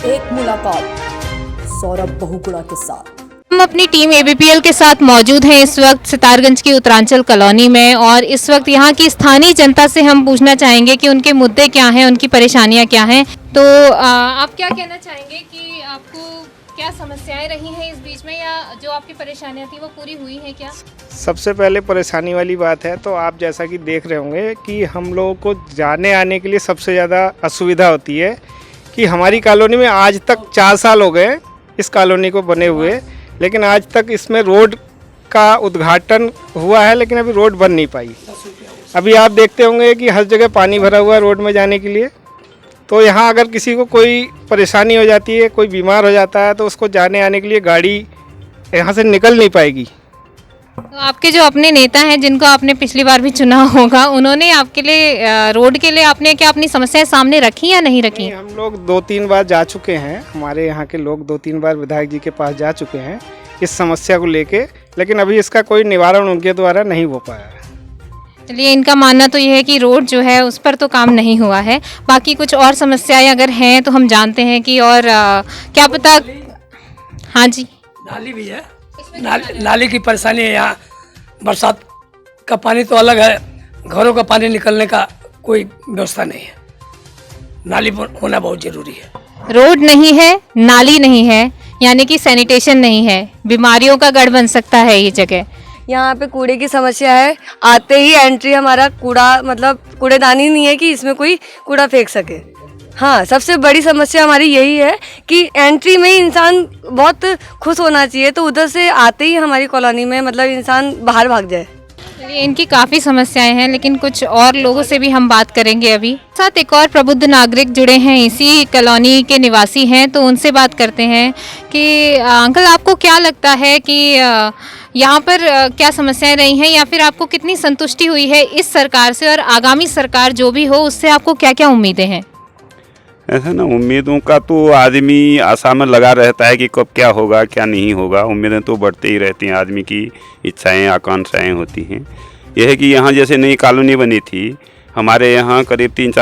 एक मुलाकात सौरभ बहुगुणा के साथ। हम अपनी टीम एबीपीएल के साथ मौजूद हैं इस वक्त सितारगंज की उत्तरांचल कॉलोनी में, और इस वक्त यहाँ की स्थानीय जनता से हम पूछना चाहेंगे कि उनके मुद्दे क्या हैं, उनकी परेशानियाँ क्या हैं। तो आप क्या कहना चाहेंगे कि आपको क्या समस्याएं रही हैं इस बीच में, या जो आपकी परेशानियाँ थी वो पूरी हुई हैं क्या? सबसे पहले परेशानी वाली बात है तो आप जैसा कि देख रहे होंगे कि हम लोगों को जाने आने के लिए सबसे ज़्यादा असुविधा होती है कि हमारी कॉलोनी में आज तक 4 साल हो गए इस कॉलोनी को बने हुए, लेकिन आज तक इसमें रोड का उद्घाटन हुआ है लेकिन अभी रोड बन नहीं पाई। अभी आप देखते होंगे कि हर जगह पानी भरा हुआ है रोड में जाने के लिए। तो यहाँ अगर किसी को कोई परेशानी हो जाती है, कोई बीमार हो जाता है, तो उसको जाने आने के लिए गाड़ी यहाँ से निकल नहीं पाएगी। तो आपके जो अपने नेता हैं जिनको आपने पिछली बार भी चुना होगा, उन्होंने आपके लिए रोड के लिए आपने क्या अपनी समस्याएं सामने रखी या नहीं रखी? हम लोग 2-3 बार जा चुके हैं, हमारे यहाँ के लोग 2-3 बार विधायक जी के पास जा चुके हैं इस समस्या को लेके, लेकिन अभी इसका कोई निवारण उनके द्वारा नहीं हो पाया है। चलिए, इनका मानना तो ये है कि रोड जो है उस पर तो काम नहीं हुआ है, बाकी कुछ और समस्याएं अगर हैं तो हम जानते हैं कि, और क्या पता। हाँ जी, नाली भी है, नाली की परेशानी है। यहाँ बरसात का पानी तो अलग है, घरों का पानी निकलने का कोई व्यवस्था नहीं है। नाली होना बहुत जरूरी है। रोड नहीं है, नाली नहीं है, यानी कि सैनिटेशन नहीं है, बीमारियों का गढ़ बन सकता है ये जगह। यहाँ पे कूड़े की समस्या है, आते ही एंट्री हमारा कूड़ा मतलब कूड़ेदानी नहीं है कि इसमें कोई कूड़ा फेंक सके। हाँ, सबसे बड़ी समस्या हमारी यही है कि एंट्री में ही इंसान बहुत खुश होना चाहिए, तो उधर से आते ही हमारी कॉलोनी में मतलब इंसान बाहर भाग जाए। चलिए, इनकी काफ़ी समस्याएं हैं, लेकिन कुछ और लोगों से भी हम बात करेंगे। अभी साथ एक और प्रबुद्ध नागरिक जुड़े हैं, इसी कॉलोनी के निवासी हैं, तो उनसे बात करते हैं कि अंकल, आपको क्या लगता है कि यहाँ पर क्या समस्याएं रही हैं, या फिर आपको कितनी संतुष्टि हुई है इस सरकार से, और आगामी सरकार जो भी हो उससे आपको क्या क्या उम्मीदें हैं? ऐसा ना, उम्मीदों का तो आदमी आशा में लगा रहता है कि कब क्या होगा क्या नहीं होगा। उम्मीदें तो बढ़ती ही रहती हैं, आदमी की इच्छाएं आकांक्षाएं होती हैं। यह है कि यहाँ जैसे नई कॉलोनी बनी थी हमारे यहाँ करीब 3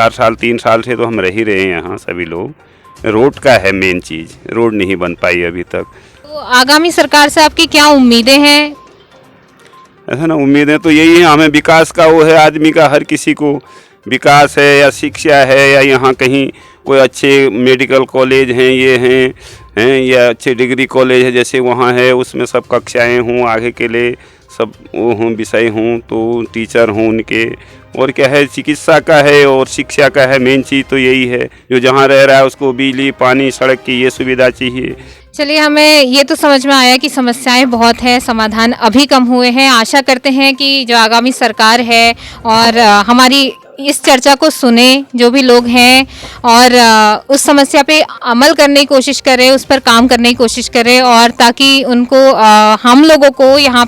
साल से तो हम रह ही रहे हैं यहाँ सभी लोग। रोड का है मेन चीज़, रोड नहीं बन पाई अभी तक। तो आगामी सरकार से आपकी क्या उम्मीदें हैं? ऐसा ना, उम्मीदें तो यही है, हमें विकास का वो है, आदमी का हर किसी को विकास है, या शिक्षा है, या यहाँ कहीं कोई अच्छे मेडिकल कॉलेज हैं, ये हैं या अच्छे डिग्री कॉलेज है जैसे वहाँ है, उसमें सब कक्षाएं हों, आगे के लिए सब वो हों, विषय हों, तो टीचर हों उनके। और क्या है, चिकित्सा का है और शिक्षा का है, मेन चीज़ तो यही है। जो जहाँ रह रहा है उसको बिजली पानी सड़क की ये सुविधा चाहिए। चलिए, हमें ये तो समझ में आया कि समस्याएं बहुत हैं, समाधान अभी कम हुए हैं। आशा करते हैं कि जो आगामी सरकार है और हमारी इस चर्चा को सुने जो भी लोग हैं, और उस समस्या पे अमल करने की कोशिश करें, उस पर काम करने की कोशिश करें, और ताकि उनको हम लोगों को यहाँ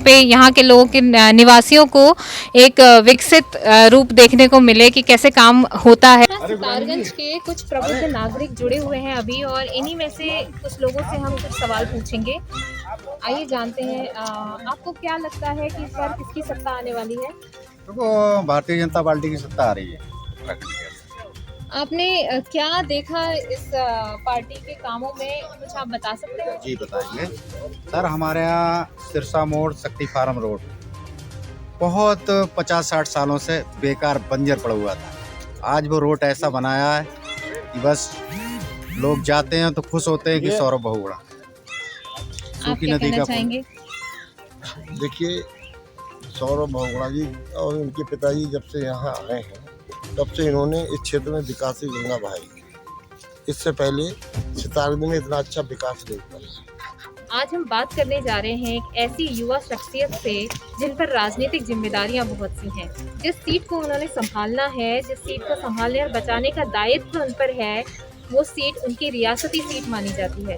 के लोगों के निवासियों को एक विकसित रूप देखने को मिले कि कैसे काम होता है। सितारगंज के कुछ प्रबुद्ध नागरिक जुड़े हुए हैं अभी, और इन्हीं में से कुछ लोगों से हम कुछ सवाल पूछेंगे। आइए जानते हैं, आपको क्या लगता है कि इस बार किसकी सत्ता आने वाली है? देखो, भारतीय जनता पार्टी की सत्ता आ रही है। आपने क्या देखा इस पार्टी के कामों में, कुछ आप बता सकते हैं? जी बताइए सर। हमारे यहाँ सिरसा मोड़ शक्ति फार्म रोड बहुत 50-60 सालों से बेकार बंजर पड़ा हुआ था। आज वो रोड ऐसा बनाया है कि बस लोग जाते हैं तो खुश होते हैं कि सौरभ बहुगुणा। आप क्या कहना चाहेंगे? देखिए, सौरभ बहुगुणा जी और उनके पिताजी जब से यहाँ आए हैं तब से इन्होंने इस क्षेत्र में विकास की गंगा बहाई। इससे पहले सितारगंज में इतना अच्छा विकास नहीं हुआ। आज हम बात करने जा रहे हैं एक ऐसी युवा शख्सियत से जिन पर राजनीतिक जिम्मेदारियां बहुत सी हैं। जिस सीट को उन्होंने संभालना है, जिस सीट को संभालने और बचाने का दायित्व उन पर है, वो सीट उनकी रियासती सीट मानी जाती है।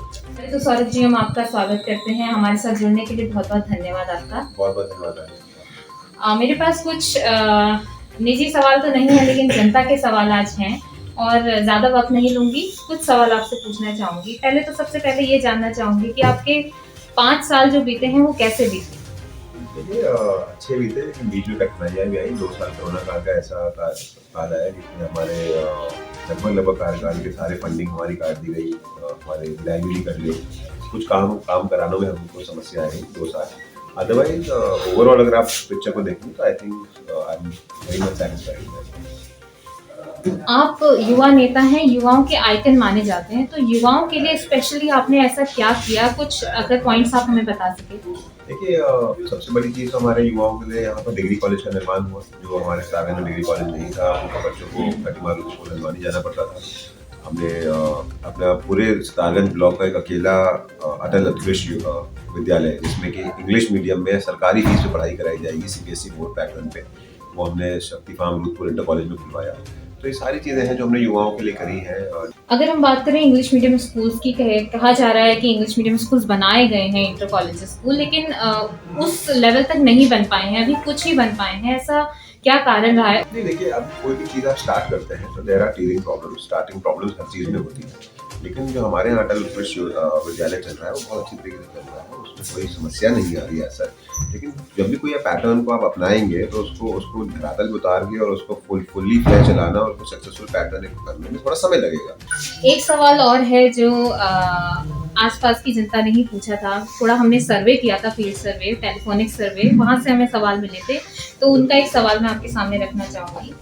तो सौरभ जी, हम आपका स्वागत करते हैं, हमारे साथ जुड़ने के लिए बहुत बहुत धन्यवाद आपका। बहुत बहुत धन्यवाद। मेरे पास कुछ निजी सवाल तो नहीं है, लेकिन जनता के सवाल आज हैं, और ज़्यादा वक्त नहीं लूँगी, कुछ सवाल आपसे पूछना चाहूँगी। सबसे पहले ये जानना चाहूँगी कि आपके 5 साल जो बीते हैं वो कैसे बीते? देखिए अच्छे भी थे, लेकिन बीच में कठिनाइयाँ भी आई। 2 साल कोरोना काल का ऐसा काल आया जिसमें हमारे लगभग कार्यकाल के सारे फंडिंग हमारी काट दी गई, हमारे लाइब्रेरी कट गई, कुछ काम कराने में हमको समस्या आई 2 साल। अदरवाइज ओवरऑल अगर आप पिक्चर को देखें तो I think I am very much satisfied. आप युवा नेता हैं, युवाओं के आइकन माने जाते हैं, तो युवाओं के लिए स्पेशली आपने ऐसा क्या किया, कुछ अगर पॉइंट्स आप हमें बता सके। देखिए सबसे बड़ी चीज़ तो हमारे युवाओं के लिए यहाँ पर डिग्री कॉलेज का निर्माण हुआ। जो हमारे सागर में डिग्री कॉलेज नहीं था, उनका बच्चों को कटिमारू स्कूल हल्द्वानी जाना पड़ता था। हमने अपना पूरे सितारगंज ब्लॉक का एक अकेला अटल उत्कृष्ट विद्यालय, जिसमें कि इंग्लिश मीडियम में सरकारी फीस पे पढ़ाई कराई जाएगी CBSE बोर्ड पैटर्न पे, वो हमने शक्ति फार्म रूपपुर इंटर कॉलेज में खुलवाया। तो ये सारी चीज़ें हैं जो हमने युवाओं के लिए करी हैं। और अगर हम बात करें इंग्लिश मीडियम स्कूल्स की, कहा जा रहा है कि इंग्लिश मीडियम स्कूल्स बनाए गए हैं इंटर कॉलेज स्कूल, लेकिन उस लेवल तक नहीं बन पाए हैं, अभी कुछ ही बन पाए हैं, ऐसा क्या कारण रहा है? नहीं देखिए, अब कोई भी चीज़ आप स्टार्ट करते हैं तो there are tearing problems, starting problems हर चीज़ में होती है। लेकिन जो हमारे यहाँ अटल उत्कृष्ट विद्यालय चल रहा है वो बहुत अच्छी तरीके से चल रहा है, उसमें कोई समस्या नहीं आ रही है सर। लेकिन जब भी कोई पैटर्न को आप अपनाएंगे तो उसको धरातल में उतार के और उसको फुल्ली फ्लैश चलाना और उसको सक्सेसफुल पैटर्न करने में थोड़ा समय लगेगा। एक सवाल और है जो आसपास की जनता ने ही पूछा था, थोड़ा हमने सर्वे किया था, फील्ड सर्वे, टेलीफोनिक सर्वे, वहाँ से हमें सवाल मिले थे, तो उनका एक सवाल मैं आपके सामने रखना चाहूँगी।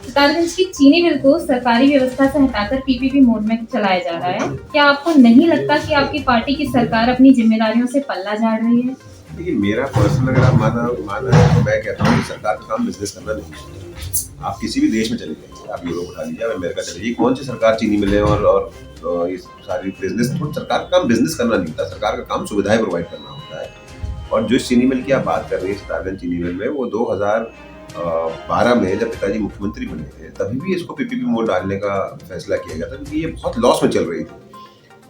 सितारगंज की चीनी मिल को सरकारी व्यवस्था से हटाकर PPP मोड में चलाया जा रहा है। क्या आपको नहीं लगता कि आपकी पार्टी की सरकार अपनी जिम्मेदारियों से पल्ला झाड़ रही है? देखिए मेरा पर्सनल अगर आप माना तो मैं कहता हूँ कि सरकार का काम बिजनेस करना नहीं है। आप किसी भी देश में चले जाइए, आप यूरोप उठा लीजिए, आप अमेरिका चले जाइए, कौन सी सरकार चीनी मिले और ये सारी बिजनेस, तो सरकार का काम बिजनेस करना नहीं होता, सरकार का काम सुविधाएं प्रोवाइड करना होता है। और जो चीनी मिल की आप बात कर रही है, सितारगंज चीनी मिल में, वो 2012 में जब पिताजी मुख्यमंत्री बने थे तभी भी इसको PPP मोड डालने का फैसला किया गया था, क्योंकि ये बहुत लॉस में चल रही थी।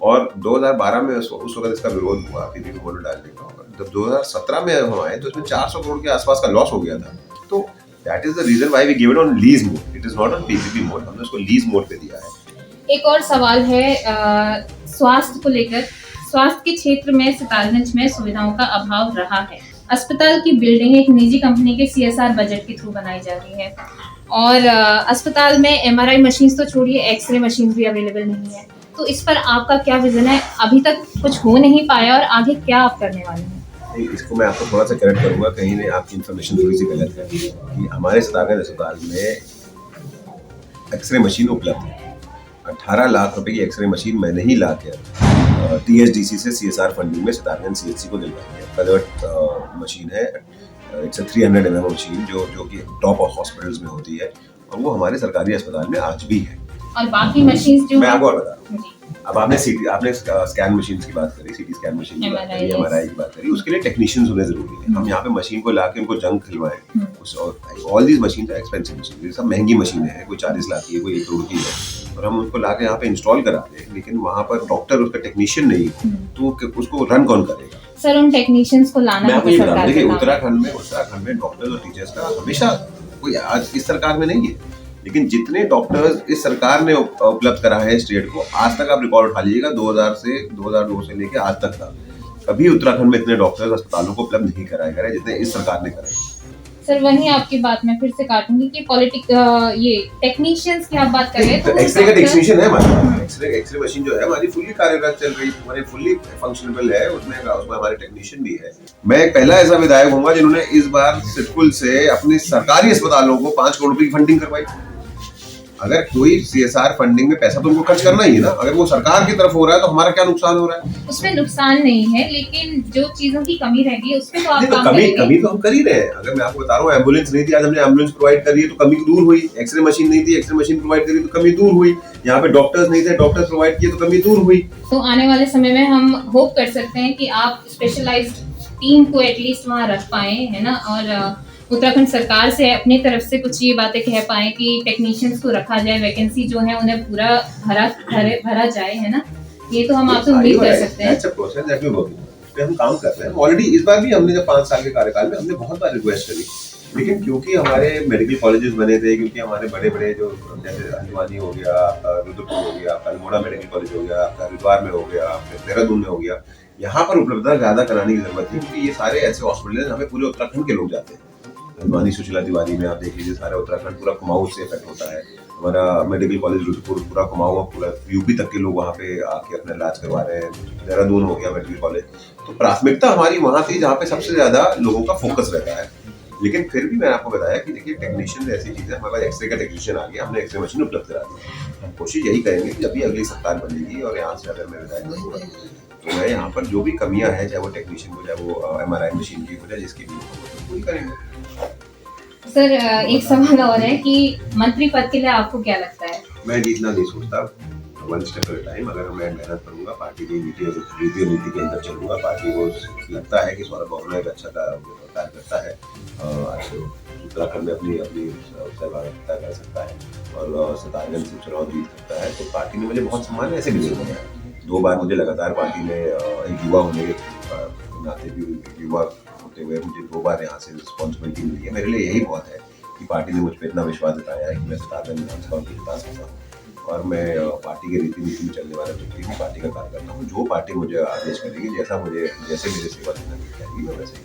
और 2012 में उस वक्त इसका विरोध हुआ PPP मोड डालने का। जब 2017 में हम आए तो इसमें 400 करोड़ के आसपास का लॉस हो गया था। तो that is the reason why we give it on lease mode, it is not on PPP mode, हमने उसको लीज मोड पे दिया है। एक और सवाल है स्वास्थ्य को लेकर। स्वास्थ्य के क्षेत्र में सितारगंज में सुविधाओं का अभाव रहा है। अस्पताल की बिल्डिंग एक निजी कंपनी के CSR बजट के थ्रू बनाई जा रही है, और अस्पताल में MRI मशीन तो छोड़िए, एक्सरे मशीन भी अवेलेबल नहीं है। तो इस पर आपका क्या विजन है? अभी तक कुछ हो नहीं पाया और आगे क्या आप करने वाले हैं? इसको मैं आपको थोड़ा सा करेक्ट करूंगा, कहीं नहीं आपकी इन्फॉर्मेशन थोड़ी सी गलत है कि हमारे सितारगंज अस्पताल में एक्सरे मशीन उपलब्ध है। 18 लाख रुपए की एक्सरे मशीन मैंने ही ला के TSDC से CSR फंडिंग में सितारगंज CHC को दिलवाई है। कलर्ट मशीन है, इट्स 300 mm मशीन जो कि टॉप ऑफ हॉस्पिटल्स में होती है, और वो हमारे सरकारी अस्पताल में आज भी है। और बाकी मशीन जो मैं आपको बता रहा हूँ, अब आपने स्कैन मशीन की बात करी, CT स्कैन मशीन की बात करी, MRI की बात करी, उसके लिए टेक्नीशियंस होने जरूरी है। हम यहाँ पे मशीन को लाके उनको जंग खिलवाएं, all these machine expensive machine, ये सब महंगी मशीनें हैं, कोई 40 लाख की है, कोई 1 करोड़ की है, और हम उनको लाके यहाँ पे इंस्टॉल कराते हैं, लेकिन वहाँ पर डॉक्टर उसका टेक्नीशियन नहीं है, तो उसको रन कौन करेगा? सर उन टेक्नीशियंस को लाना मैं आपको ये बता दूं, देखिए उत्तराखंड में डॉक्टर्स और टीचर्स का हमेशा, कोई आज इस सरकार में नहीं है, लेकिन जितने डॉक्टर्स इस सरकार ने उपलब्ध कराए हैं स्टेट को, आज तक आप रिकॉर्ड उठा लीजिएगा 2002 से लेके आज तक का, कभी उत्तराखंड में इतने डॉक्टर्स अस्पतालों को उपलब्ध नहीं कराए गए जितने इस सरकार ने कराए। सर वहीं आपकी बात मैं फिर से काटूंगी कि ये टेक्नीशियंस की आप बात कर रहे हैं, तो एक्सरे का टेक्नीशियन है हमारे, एक्सरे मशीन जो है हमारी फुल्ली कार्यरत चल रही है, हमारी फुल्ली फंक्शनेबल है, उसमें हमारे टेक्नीशियन भी है। मैं एक पहला ऐसा विधायक हूँगा जिन्होंने इस बार सिडकुल से अपने सरकारी अस्पतालों को 5 करोड़ रुपए की फंडिंग करवाई। अगर कोई CSR फंडिंग में पैसा तो उनको खर्च करना ही है ना, अगर वो सरकार की तरफ हो रहा है तो हमारा क्या नुकसान हो रहा है? उसमें नुकसान नहीं है, लेकिन जो चीजों की कमी रह गई उसमें तो आप काम कमी तो हम कर ही रहे हैं। अगर मैं आपको बता रहा हूँ, एम्बुलेंस नहीं थी, आज हमने एम्बुलेंस प्रोवाइड करी है तो कमी दूर हुई। एक्सरे मशीन नहीं थी, एक्सरे मशीन प्रोवाइड करी तो कमी दूर हुई। यहाँ पे डॉक्टर्स नहीं थे, डॉक्टर्स प्रोवाइड किए तो कमी दूर हुई। तो आने वाले समय में हम होप कर सकते हैं कि आप स्पेशलाइज्ड टीम को एटलीस्ट वहाँ रख पाए, है ना, और उत्तराखंड सरकार से अपनी तरफ से कुछ ये बातें कह पाए कि टेक्नीशियंस को रखा जाए, वैकेंसी जो है उन्हें पूरा भरा जाए, है ना, ये तो हम आपसे उम्मीद कर सकते हैं। अच्छा प्रोसेस है, हम काम कर रहे हैं ऑलरेडी। इस बार भी हमने जब 5 साल के कार्यकाल में हमने बहुत बार रिक्वेस्ट करी लेकिन क्योंकि हमारे मेडिकल कॉलेजेस बने थे, क्योंकि हमारे बड़े बड़े जो जैसे हल्द्वानी हो गया, आपका रुद्रपुर हो गया, आपका अल्मोड़ा मेडिकल कॉलेज हो गया, आपका हरिद्वार में हो गया, आपके देहरादून में हो गया, यहाँ पर उपलब्धता ज़्यादा कराने की जरूरत थी, क्योंकि ये सारे ऐसे हॉस्पिटल हैं जहाँ पे पूरे उत्तराखंड के लोग जाते हैं। हल्द्वानी सुशीला तिवारी में आप देख लीजिए, सारा उत्तराखंड पूरा कुमाऊं से इफेक्ट होता है। हमारा मेडिकल कॉलेज रुद्रपुर पूरा कुमाऊं, पूरा यूपी तक के लोग वहाँ पे आके अपना इलाज करवा रहे हैं। देहरादून हो गया मेडिकल कॉलेज, तो प्राथमिकता हमारी वहाँ थी जहाँ पे सबसे ज्यादा लोगों का फोकस रहता है। लेकिन फिर भी मैंने आपको बताया कि देखिए टेक्नीशियन ऐसी चीज़ है, हमारे पास एक्सरे का टेक्नीशियन आ गया, हमने एक्सरे मशीन उपलब्ध करा दी। हम कोशिश यही करेंगे कि जब भी अगली सरकार बनेगी और यहाँ से अगर मैं विधायक बनूंगा तो मैं यहाँ पर जो भी कमियां हैं, चाहे वो टेक्नीशियन को, चाहे वो MRI मशीन की हो, चाहे जिसकी भी हो, पूरी करेंगे। सर एक सवाल और है कि मंत्री पद के लिए आपको क्या लगता है? मैं जीतना नहीं सोचता, वन स्टेप एट टाइम। अगर मैं मेहनत करूंगा, पार्टी की नीति और नीति के अंदर चलूंगा, पार्टी को लगता है कि सौरभ भगोड़ा एक अच्छा कार्य करता है, उत्तराखंड में अपनी सहभागिता कर सकता है और सितारगंज से चुनाव जीत सकता है, तो पार्टी ने मुझे बहुत सम्मान ऐसे भी दिया है। 2 बार मुझे लगातार पार्टी में एक युवा होने के नाते भी, युवा होते हुए मुझे 2 बार यहाँ से रिस्पॉन्सिबिलिटी मिली है। मेरे लिए यही बहुत है कि पार्टी ने मुझ पर इतना विश्वास जताया है कि मैं सितारगंज विधानसभा को जिता सकता हूँ, और मैं पार्टी के रीति नीति में चलने वाला व्यक्ति हूँ, पार्टी का कार्य करता हूँ। जो पार्टी मुझे आदेश करेगी, जैसे मेरे सेवा देना चाहेगी, मैं वैसे ही।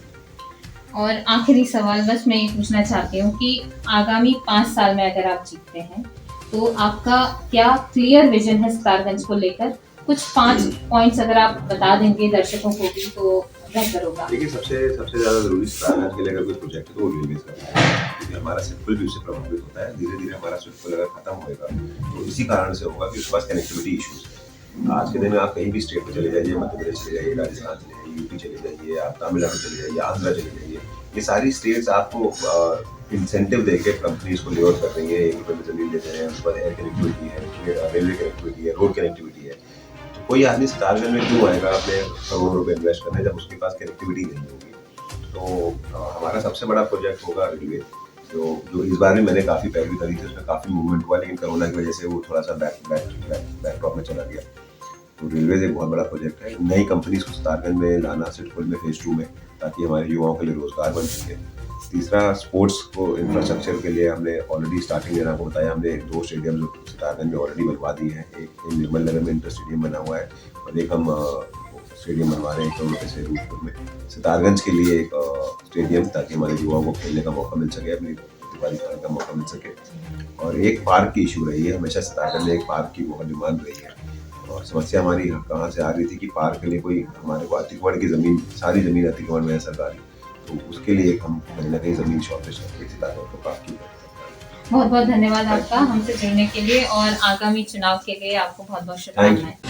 और आखिरी सवाल बस मैं ये पूछना चाहती हूँ कि आगामी 5 साल में अगर आप जीतते हैं तो आपका क्या क्लियर विजन है सितारगंज को लेकर? कुछ 5 पॉइंट्स अगर आप बता देंगे दर्शकों को भी तो बेहतर होगा। देखिए, सबसे ज्यादा जरूरी सितारगंज के लिए अगर कोई प्रोजेक्ट है तो वो रेलवे का है, क्योंकि हमारा सिंपल भी उससे प्रभावित होता है। धीरे धीरे हमारा सिंपल अगर खत्म होएगा तो इसी कारण से होगा कि उसके पास कनेक्टिविटी इश्यूज है। आज के दिन में आप कहीं भी स्टेट में चले जाइए, मध्य प्रदेश चले जाइए, राजस्थान चले जाइए, यूपी चले जाइए, आप तमिलनाडु चले जाइए, आंध्रा चले जाइए, ये सारी स्टेट्स आपको इंसेंटिव देके कंपनीज को लेआउट कर रही है, एक रुपये में जमीन देते हैं, उसके बाद एयर कनेक्टिविटी है, रेलवे कनेक्टिविटी है, रोड कनेक्टिविटी है। तो कोई आदमी सितारगंज में क्यों आएगा अपने करोड़ों रुपए इन्वेस्ट करने जब उसके पास कनेक्टिविटी नहीं होगी? तो हमारा सबसे बड़ा प्रोजेक्ट होगा रेलवे, जो इस बार में मैंने काफ़ी पैरवी करी थी, उसमें काफ़ी मूवमेंट हुआ, लेकिन कोरोना की वजह से वो थोड़ा सा बैकड्रॉप में चला गया। तो रेलवे एक बहुत बड़ा प्रोजेक्ट है। नई कंपनीज को सितारगंज में लाना, सिडकुल में फेज 2 में, ताकि हमारे युवाओं के लिए रोजगार बन सके। तीसरा, स्पोर्ट्स को इंफ्रास्ट्रक्चर के लिए हमने ऑलरेडी स्टार्टिंग में आपको बताया, हमने 2 स्टेडियम सितारगंज में ऑलरेडी बनवा दिए हैं। एक निर्मल नगर में इंटर स्टेडियम बना हुआ है और एक हम स्टेडियम बनवा रहे हैं 1 करोड़ रुपये से रूपपुर में सितारगंज के लिए एक स्टेडियम, ताकि हमारे युवाओं को खेलने का मौका मिल सके, अपनी प्रतिभा दिखाने का मौका मिल सके। और एक पार्क की इशू रही है, हमेशा सितारगंज में एक पार्क की बहुत डिमांड रही है, और समस्या हमारी कहाँ से आ रही थी कि पार्क के लिए कोई हमारे को अतिक्रमण की ज़मीन, सारी ज़मीन अतिक्रमण में है सरकारी, तो उसके लिए हम कहीं ना कहीं ज़मीन शॉर्टेज करके सितारगंज को प्राप्त की। बहुत बहुत धन्यवाद आपका हमसे जुड़ने के लिए, और आगामी चुनाव के लिए आपको बहुत बहुत शुभकामनाएं।